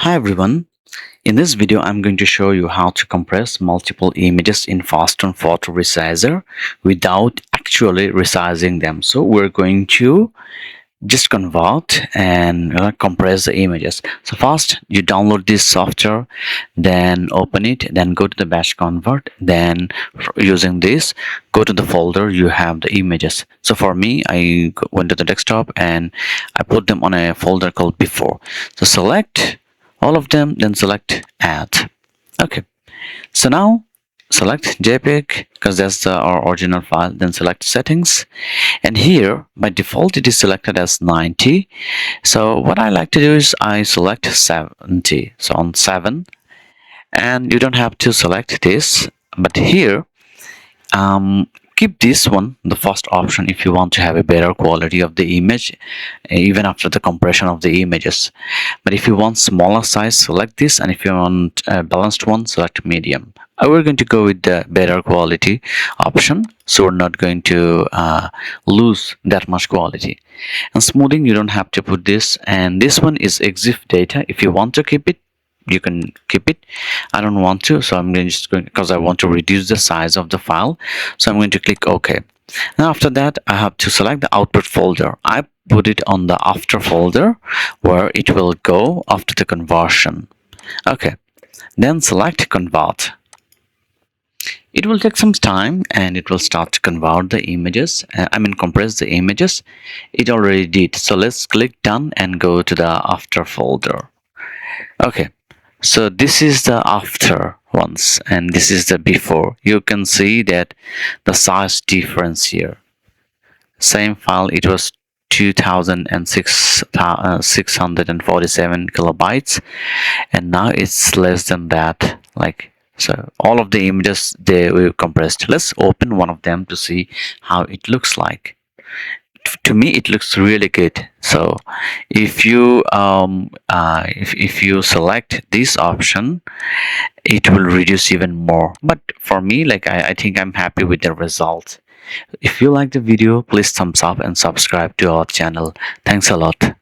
Hi everyone. In this video, I'm going to show you how to compress multiple images in FastStone Photo Resizer without actually resizing them. So we're going to just convert and compress the images. So first, you download this software, then open it, then go to the batch convert, then using this, go to the folder you have the images. So for me, I went to the desktop and I put them on a folder called before. So select all of them, then select add. Okay, so now select JPEG because that's our original file, then select settings, and here by default it is selected as 90. So what I like to do is I select 70, so on 7, and you don't have to select this, but here keep this one the first option if you want to have a better quality of the image even after the compression of the images. But if you want smaller size, select this, and if you want a balanced one, select medium. We're going to go with the better quality option, so we're not going to lose that much quality. And smoothing, you don't have to put this, and this one is exif data. If you want to keep it, you can keep it. I don't want to, so I'm just going, because I want to reduce the size of the file, so I'm going to click OK. Now after that, I have to select the output folder. I put it on the after folder where it will go after the conversion. Okay, then select convert. It will take some time and it will start to convert the images, compress the images. It already did, so let's click done and go to the after folder. Okay, so this is the after ones and this is the before. You can see that the size difference here. Same file, it was 2647 kilobytes, and now it's less than that. So all of the images they were compressed. Let's open one of them to see how it looks like. To me it looks really good. So if you if you select this option, it will reduce even more, but for me, I think I'm happy with the result. If you like the video, please thumbs up and subscribe to our channel. Thanks a lot.